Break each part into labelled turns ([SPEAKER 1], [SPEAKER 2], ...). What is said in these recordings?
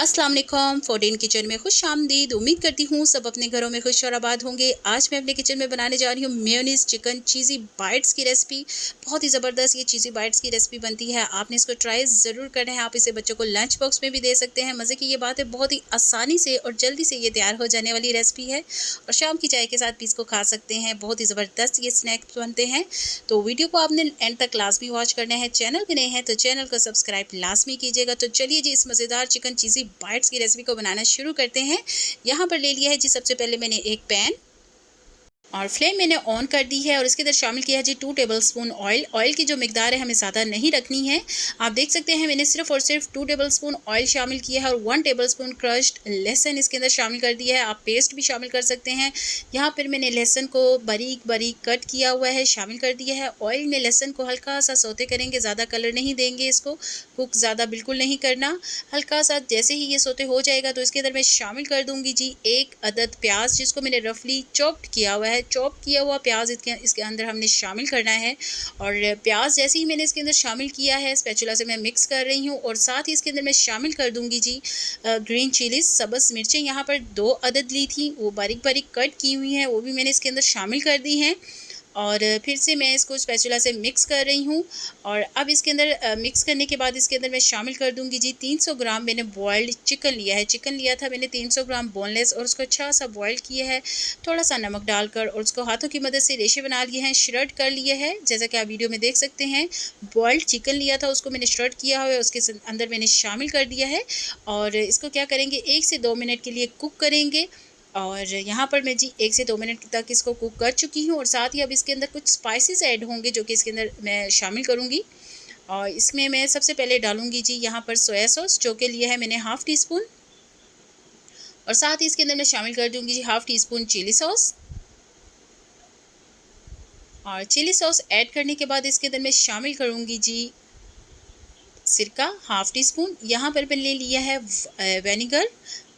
[SPEAKER 1] अस्सलाम वालेकुम। 14 किचन में खुश आमदीद। उम्मीद करती हूँ सब अपने घरों में खुश और आबाद होंगे। आज मैं अपने किचन में बनाने जा रही हूँ मेयोनीज चिकन चीज़ी बाइट्स की रेसिपी। बहुत ही ज़बरदस्त ये चीज़ी बाइट्स की रेसिपी बनती है। आपने इसको ट्राई ज़रूर करना है। आप इसे बच्चों को लंच बॉक्स में भी दे सकते हैं। मज़े की ये बात है, बहुत ही आसानी से और जल्दी से ये तैयार हो जाने वाली रेसिपी है और शाम की चाय के साथ भी इसको खा सकते हैं। बहुत ही ज़बरदस्त ये स्नैक्स बनते हैं। तो वीडियो को आपने एंड तक लाजमी वॉच करना है। चैनल पे नए हैं तो चैनल को सब्सक्राइब लाजमी कीजिएगा। तो चलिए जी, इस मज़ेदार चिकन चीज़ी बाइट्स की रेसिपी को बनाना शुरू करते हैं। यहाँ पर ले लिया है जी सबसे पहले मैंने एक पैन और फ्लेम मैंने ऑन कर दी है और इसके अंदर शामिल किया है जी 2 टेबलस्पून ऑयल। ऑयल की जो मिकदार है हमें ज़्यादा नहीं रखनी है। आप देख सकते हैं मैंने सिर्फ और सिर्फ 2 टेबलस्पून ऑयल शामिल किया है और 1 टेबलस्पून क्रश्ड लहसुन इसके अंदर शामिल कर दिया है। आप पेस्ट भी शामिल कर सकते हैं। यहाँ पर मैंने लहसुन को बारीक बारीक कट किया हुआ है, शामिल कर दिया है। ऑयल में लहसुन को हल्का सा सौते करेंगे, ज़्यादा कलर नहीं देंगे, इसको कुक ज़्यादा बिल्कुल नहीं करना। हल्का सा जैसे ही ये सौते हो जाएगा तो इसके अंदर मैं शामिल कर दूँगी जी 1 अदद प्याज, जिसको मैंने रफली चॉप्ड किया हुआ है। चॉप किया हुआ प्याज इसके अंदर हमने शामिल करना है और प्याज जैसे ही मैंने इसके अंदर शामिल किया है स्पैचुला से मैं मिक्स कर रही हूँ और साथ ही इसके अंदर मैं शामिल कर दूंगी जी ग्रीन चिलीज, सब्ज़ मिर्चें यहाँ पर 2 अदद ली थी, वो बारीक बारीक कट की हुई हैं, वो भी मैंने इसके अंदर शामिल कर दी हैं और फिर से मैं इसको स्पैचुला से मिक्स कर रही हूँ। और अब इसके अंदर मिक्स करने के बाद इसके अंदर मैं शामिल कर दूंगी जी 300 ग्राम मैंने बॉयल्ड चिकन लिया है। चिकन लिया था मैंने 300 ग्राम बोनलेस और उसको अच्छा सा बॉयल किया है, थोड़ा सा नमक डालकर, और उसको हाथों की मदद से रेशे बना लिए हैं, श्रेड कर लिए हैं जैसा कि आप वीडियो में देख सकते हैं। बॉयल्ड चिकन लिया था उसको मैंने श्रेड किया हुआ है, उसके अंदर मैंने शामिल कर दिया है और इसको क्या करेंगे 1 से 2 मिनट के लिए कुक करेंगे। और यहाँ पर मैं जी 1 से 2 मिनट तक इसको कुक कर चुकी हूँ और साथ ही अब इसके अंदर कुछ स्पाइसेस ऐड होंगे जो कि इसके अंदर मैं शामिल करूँगी। और इसमें मैं सबसे पहले डालूँगी जी यहाँ पर सोया सॉस, जो कि लिया है मैंने हाफ़ टी स्पून, और साथ ही इसके अंदर मैं शामिल कर दूँगी जी half teaspoon chilli sauce. और चिली सॉस ऐड करने के बाद इसके अंदर मैं शामिल करूँगी जी सिरका हाफ़ टी स्पून। यहाँ पर मैंने लिया है विनेगर,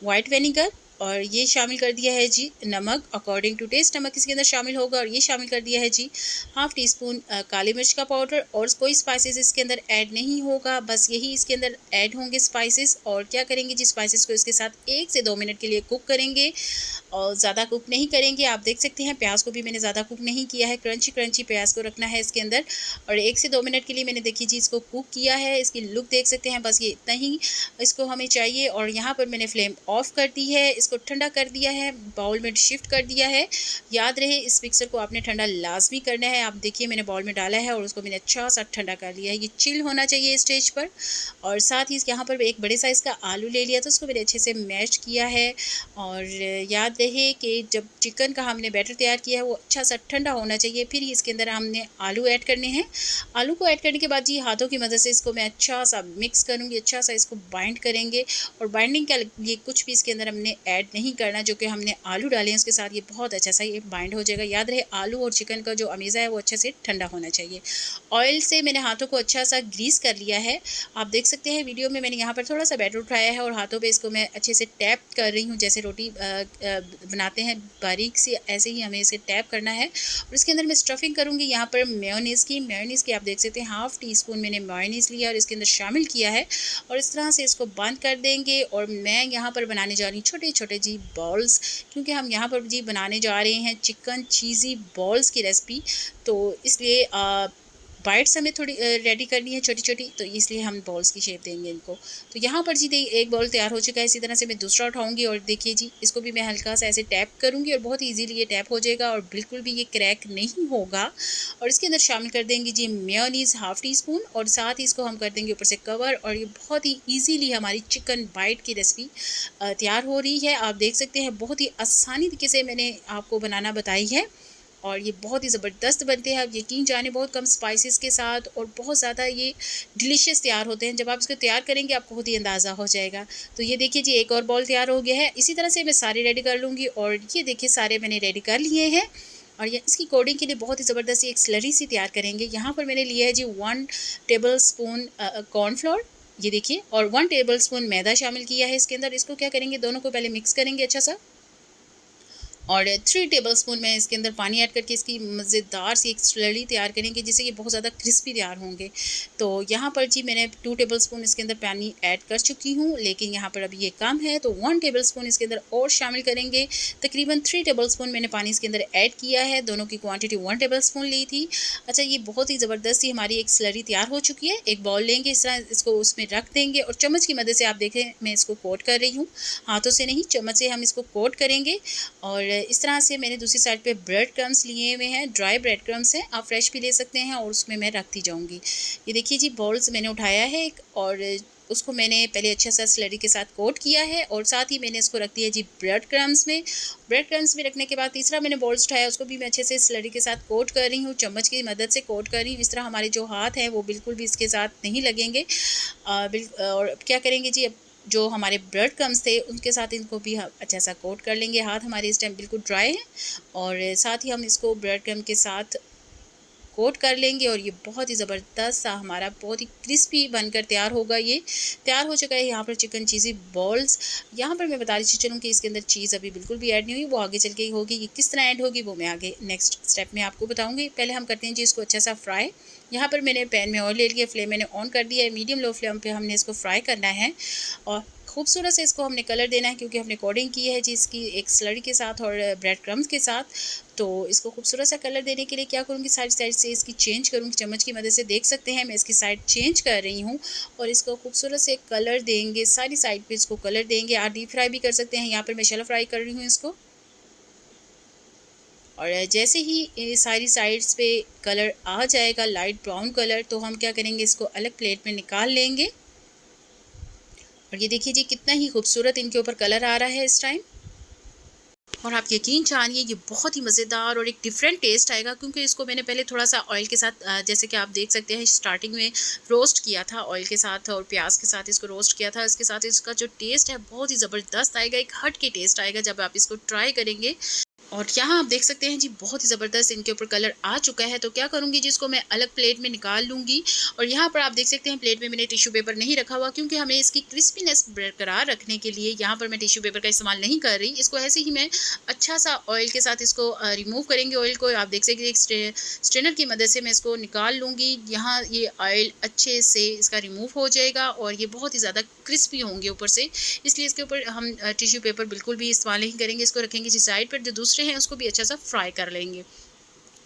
[SPEAKER 1] वाइट विनेगर, और ये शामिल कर दिया है जी नमक, अकॉर्डिंग टू टेस्ट नमक इसके अंदर शामिल होगा। और ये शामिल कर दिया है जी हाफ़ टी स्पून काली मिर्च का पाउडर, और कोई स्पाइसेस इसके अंदर ऐड नहीं होगा, बस यही इसके अंदर ऐड होंगे स्पाइसेस। और क्या करेंगे जी स्पाइसेस को इसके साथ 1 से 2 मिनट के लिए कुक करेंगे और ज़्यादा कुक नहीं करेंगे। आप देख सकते हैं प्याज को भी मैंने ज़्यादा कुक नहीं किया है, क्रंची क्रंची प्याज को रखना है इसके अंदर। और 1 से 2 मिनट के लिए मैंने देखिए जी इसको कुक किया है। इसकी लुक देख सकते हैं, बस ये इतना ही इसको हमें चाहिए। और यहाँ पर मैंने फ्लेम ऑफ कर दी है, इसको ठंडा कर दिया है, बाउल में शिफ्ट कर दिया है। याद रहे इस मिक्सर को आपने ठंडा लाजमी करना है। आप देखिए मैंने बाउल में डाला है और उसको मैंने अच्छा सा ठंडा कर लिया है, ये चिल होना चाहिए स्टेज पर। और साथ ही यहाँ पर एक बड़े साइज़ का आलू ले लिया, तो उसको मैंने अच्छे से मैश किया है। और याद रहे कि जब चिकन का हमने बैटर तैयार किया है वो अच्छा सा ठंडा होना चाहिए, फिर ही इसके अंदर हमने आलू ऐड करने हैं। आलू को ऐड करने के बाद जी हाथों की मदद से इसको मैं अच्छा सा मिक्स करूँगी, अच्छा सा इसको बाइंड करेंगे। और बाइंडिंग के लिए कुछ भी इसके अंदर हमने ऐड नहीं करना, जो कि हमने आलू डाले हैं उसके साथ ये बहुत अच्छा सा ये बाइंड हो जाएगा। याद रहे आलू और चिकन का जो अमीज़ा है वो अच्छे से ठंडा होना चाहिए। ऑयल से मैंने हाथों को अच्छा सा ग्रीस कर लिया है। आप देख सकते हैं वीडियो में मैंने यहाँ पर थोड़ा सा बैटर उठाया है और हाथों पे इसको मैं अच्छे से टैप कर रही हूँ, जैसे रोटी बनाते हैं बारीक सी, ऐसे ही हमें इसे टैप करना है। और इसके अंदर मैं स्टफिंग करूँगी यहाँ पर मेयोनीज़ की आप देख सकते हैं हाफ़ टी स्पून मैंने मेयोनीज़ लिया और इसके अंदर शामिल किया है और इस तरह से इसको बंद कर देंगे। और मैं यहाँ पर बनाने जा रही हूँ छोटे छोटे जी बॉल्स, क्योंकि हम यहाँ पर जी बनाने जा रहे हैं चिकन चीज़ी बॉल्स की रेसिपी, तो इसलिए बाइट्स हमें थोड़ी रेडी करनी है छोटी छोटी, तो इसलिए हम बॉल्स की शेप देंगे इनको। तो यहाँ पर जी एक बॉल तैयार हो चुका है, इसी तरह से मैं दूसरा उठाऊंगी और देखिए जी इसको भी मैं हल्का सा ऐसे टैप करूँगी और बहुत इजीली ये टैप हो जाएगा और बिल्कुल भी ये क्रैक नहीं होगा। और इसके अंदर शामिल कर देंगे जी मेयोनीज़ हाफ़ टी स्पून और साथ ही इसको हम कर देंगे ऊपर से कवर। और ये बहुत ही ईजीली हमारी चिकन बाइट की रेसिपी तैयार हो रही है। आप देख सकते हैं बहुत ही आसानी तरीके से मैंने आपको बनाना बताई है और ये बहुत ही ज़बरदस्त बनते हैं। आप यकीन जाने बहुत कम स्पाइसेस के साथ और बहुत ज़्यादा ये डिलीशियस तैयार होते हैं। जब आप इसको तैयार करेंगे आपको खुद ही अंदाज़ा हो जाएगा। तो ये देखिए जी एक और बॉल तैयार हो गया है। इसी तरह से मैं सारे रेडी कर लूँगी और ये देखिए सारे मैंने रेडी कर लिए हैं। और ये इसकी कोडिंग के लिए बहुत ही ज़बरदस्त एक स्लरी सी तैयार करेंगे। यहाँ पर मैंने लिया है जी 1 टेबल स्पून कॉर्नफ्लोर, ये देखिए, और 1 टेबल स्पून मैदा शामिल किया है इसके अंदर। इसको क्या करेंगे दोनों को पहले मिक्स करेंगे अच्छा सा। और 3 टेबलस्पून मैं इसके अंदर पानी ऐड करके इसकी मज़ेदार सी एक स्लरी तैयार करेंगे, जिससे ये बहुत ज़्यादा क्रिस्पी तैयार होंगे। तो यहाँ पर जी मैंने 2 टेबलस्पून इसके अंदर पानी ऐड कर चुकी हूँ, लेकिन यहाँ पर अभी ये कम है तो 1 टेबलस्पून इसके अंदर और शामिल करेंगे। तकरीबन 3 टेबलस्पून मैंने पानी इसके अंदर ऐड किया है, दोनों की क्वांटिटी 1 टेबलस्पून ली थी। अच्छा, ये बहुत ही ज़बरदस्त सी हमारी एक स्लरी तैयार हो चुकी है। एक बाउल लेंगे, इस तरह इसको उसमें रख देंगे और चम्मच की मदद से आप देखें मैं इसको कोट कर रही हूँ, हाथों से नहीं, चम्मच से हम इसको कोट करेंगे। और इस तरह से मैंने दूसरी साइड पे ब्रेड क्रम्स लिए हुए हैं, ड्राई ब्रेड क्रम्स हैं, आप फ्रेश भी ले सकते हैं, और उसमें मैं रखती जाऊंगी। ये देखिए जी, बॉल्स मैंने उठाया है एक, और उसको मैंने पहले अच्छा सा स्लरी के साथ कोट किया है, और साथ ही मैंने इसको रख दिया जी ब्रेड क्रम्स में। ब्रेड क्रम्स में रखने के बाद तीसरा मैंने बॉल्स उठाया, उसको भी मैं अच्छे से स्लरी के साथ कोट कर रही हूँ, चम्मच की मदद से कोट कर रही हूँ। इस तरह हमारे जो हाथ हैं वो बिल्कुल भी इसके साथ नहीं लगेंगे। और क्या करेंगे जी, अब जो हमारे ब्रेड क्रम्स थे उनके साथ इनको भी हम अच्छा सा कोट कर लेंगे। हाथ हमारे इस टाइम बिल्कुल ड्राई है, और साथ ही हम इसको ब्रेड क्रम्ब के साथ कोट कर लेंगे, और ये बहुत ही ज़बरदस्त सा हमारा बहुत ही क्रिस्पी बनकर तैयार होगा। ये तैयार हो चुका है यहाँ पर चिकन चीज़ी बॉल्स। यहाँ पर मैं बता रही चलूँ कि इसके अंदर चीज़ अभी बिल्कुल भी ऐड नहीं हुई, वो आगे चल के होगी। ये किस तरह ऐड होगी वो मैं आगे नेक्स्ट स्टेप में आपको बताऊँगी। पहले हम करते हैं जी इसको अच्छा सा फ्राई। यहाँ पर मैंने पैन में ऑयल ले लिया, फ्लेम मैंने ऑन कर दिया है, मीडियम लो फ्लेम पे हमने इसको फ्राई करना है, और खूबसूरत से इसको हमने कलर देना है, क्योंकि हमने कोडिंग की है जी इसकी एक स्लरी के साथ और ब्रेड क्रम्स के साथ। तो इसको खूबसूरत सा कलर देने के लिए क्या करूँगी, साइड से इसकी चेंज करूँगी, चम्मच की मदद से देख सकते हैं मैं इसकी साइड चेंज कर रही हूँ, और इसको खूबसूरत से कलर देंगे, सारी साइड पे इसको कलर देंगे। आप डीप फ्राई भी कर सकते हैं, यहाँ पर मैं शैलो फ्राई कर रही हूँ इसको। और जैसे ही ये सारी साइड्स पे कलर आ जाएगा लाइट ब्राउन कलर, तो हम क्या करेंगे, इसको अलग प्लेट में निकाल लेंगे। और ये देखिए जी, कितना ही खूबसूरत इनके ऊपर कलर आ रहा है इस टाइम। और आप यकीन जानिए ये बहुत ही मज़ेदार और एक डिफरेंट टेस्ट आएगा, क्योंकि इसको मैंने पहले थोड़ा सा ऑयल के साथ जैसे कि आप देख सकते हैं स्टार्टिंग में रोस्ट किया था ऑयल के साथ, और प्याज के साथ इसको रोस्ट किया था। इसके साथ इसका जो टेस्ट है बहुत ही ज़बरदस्त आएगा, एक हट के टेस्ट आएगा जब आप इसको ट्राई करेंगे। और यहाँ आप देख सकते हैं जी, बहुत ही ज़बरदस्त इनके ऊपर कलर आ चुका है। तो क्या करूँगी जी, इसको मैं अलग प्लेट में निकाल लूँगी। और यहाँ पर आप देख सकते हैं प्लेट में मैंने टिश्यू पेपर नहीं रखा हुआ, क्योंकि हमें इसकी क्रिस्पीनेस बरकरार रखने के लिए यहाँ पर मैं टिश्यू पेपर का इस्तेमाल नहीं कर रही। इसको ऐसे ही मैं अच्छा सा ऑयल के साथ इसको रिमूव करेंगे। ऑयल को आप देख सकते हैं एक स्ट्रेनर की मदद से मैं इसको निकाल लूँगी। यहाँ ये ऑयल अच्छे से इसका रिमूव हो जाएगा, और ये बहुत ही ज़्यादा क्रिस्पी होंगे ऊपर से, इसलिए इसके ऊपर हम टिश्यू पेपर बिल्कुल भी इस्तेमाल नहीं करेंगे। इसको रखेंगे जी साइड पर, जो दूसरे हैं उसको भी अच्छा सा फ्राई कर लेंगे।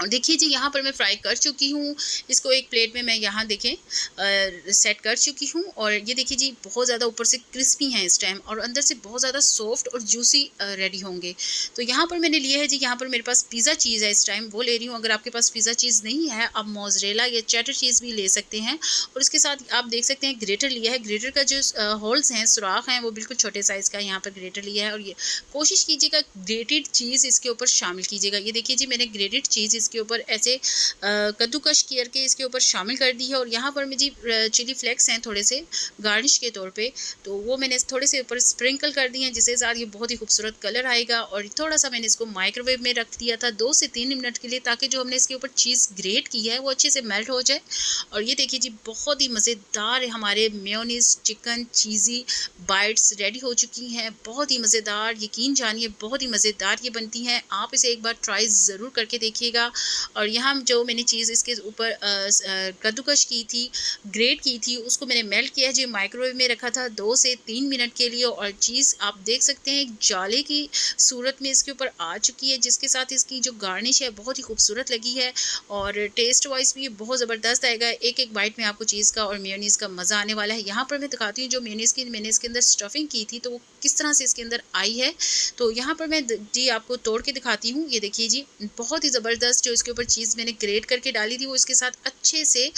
[SPEAKER 1] और देखिए जी, यहाँ पर मैं फ्राई कर चुकी हूँ इसको, एक प्लेट में मैं यहाँ देखें सेट कर चुकी हूँ। और ये देखिए जी, बहुत ज़्यादा ऊपर से क्रिस्पी हैं इस टाइम, और अंदर से बहुत ज़्यादा सॉफ्ट और जूसी रेडी होंगे। तो यहाँ पर मैंने लिया है जी, यहाँ पर मेरे पास पिज़्ज़ा चीज़ है इस टाइम, वो ले रही हूँ। अगर आपके पास पिज़्ज़ा चीज़ नहीं है, आप मोज़रेला या चेडर चीज़ भी ले सकते हैं। और इसके साथ आप देख सकते हैं ग्रेटर लिया है। ग्रेटर का जो होल्स हैं, सुराख हैं, वो बिल्कुल छोटे साइज़ का यहाँ पर ग्रेटर लिया है। और ये कोशिश कीजिएगा ग्रेटेड चीज़ इसके ऊपर शामिल कीजिएगा। ये देखिए जी, मैंने ग्रेटेड चीज़ इसके ऊपर ऐसे कद्दूकश करके इसके ऊपर शामिल कर दी है। और यहाँ पर मुझे चिली फ्लेक्स हैं थोड़े से गार्निश के तौर पे, तो वो मैंने थोड़े से ऊपर स्प्रिंकल कर दिए हैं, जिसके साथ ये बहुत ही खूबसूरत कलर आएगा। और थोड़ा सा मैंने इसको माइक्रोवेव में रख दिया था 2 से 3 मिनट के लिए, ताकि जो हमने इसके ऊपर चीज़ ग्रेट की है वो अच्छे से मेल्ट हो जाए। और ये देखिए जी, बहुत ही मज़ेदार हमारे मेयोनीज़ चिकन चीज़ी बाइट्स रेडी हो चुकी हैं। बहुत ही मज़ेदार, यकीन जानिए बहुत ही मज़ेदार ये बनती हैं। आप इसे एक बार ट्राई ज़रूर करके देखिएगा। और यहाँ जो मैंने चीज़ इसके ऊपर कद्दूकश की थी, ग्रेट की थी, उसको मैंने मेल्ट किया है जी, माइक्रोवेव में रखा था 2 से 3 मिनट के लिए। और चीज़ आप देख सकते हैं एक जाले की सूरत में इसके ऊपर आ चुकी है, जिसके साथ इसकी जो गार्निश है बहुत ही खूबसूरत लगी है, और टेस्ट वाइज भी बहुत ज़बरदस्त आएगा। एक एक बाइट में आपको चीज़ का और मेयोनीज़ का मज़ा आने वाला है। यहाँ पर मैं दिखाती हूँ जो मेयोनीज़ की मैंने इसके अंदर स्टफिंग की थी, तो वो किस तरह से इसके अंदर आई है। तो यहाँ पर मैं जी आपको तोड़ के दिखाती हूँ। ये देखिए जी, बहुत ही ज़बरदस्त जो इसके ऊपर चीज़ मैंने ग्रेट करके डाली थी, वो इसके साथ अच्छे से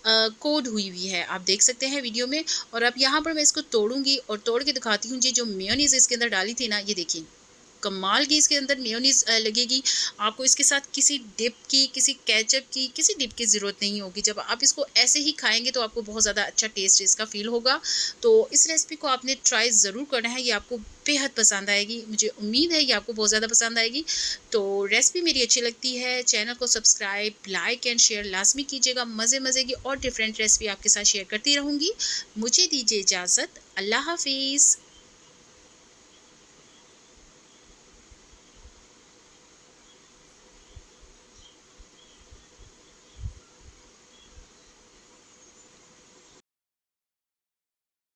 [SPEAKER 1] कोड हुई है, आप देख सकते हैं वीडियो में। और अब यहाँ पर मैं इसको तोड़ूंगी और तोड़ के दिखाती हूँ जी, जो मेयोनीज़ इसके अंदर डाली थी ना, ये देखिए कमाल की इसके अंदर मेयोनीज़ लगेगी। आपको इसके साथ किसी डिप की, किसी केचप की, किसी डिप की ज़रूरत नहीं होगी। जब आप इसको ऐसे ही खाएंगे तो आपको बहुत ज़्यादा अच्छा टेस्ट इसका फील होगा। तो इस रेसिपी को आपने ट्राई ज़रूर करना है, ये आपको बेहद पसंद आएगी। मुझे उम्मीद है ये आपको बहुत ज़्यादा पसंद आएगी। तो रेसिपी मेरी अच्छी लगती है, चैनल को सब्सक्राइब, लाइक एंड शेयर लाजमी कीजिएगा। मज़े की और डिफरेंट रेसिपी आपके साथ शेयर करती रहूँगी। मुझे दीजिए इजाज़त। अल्लाह हाफिज़।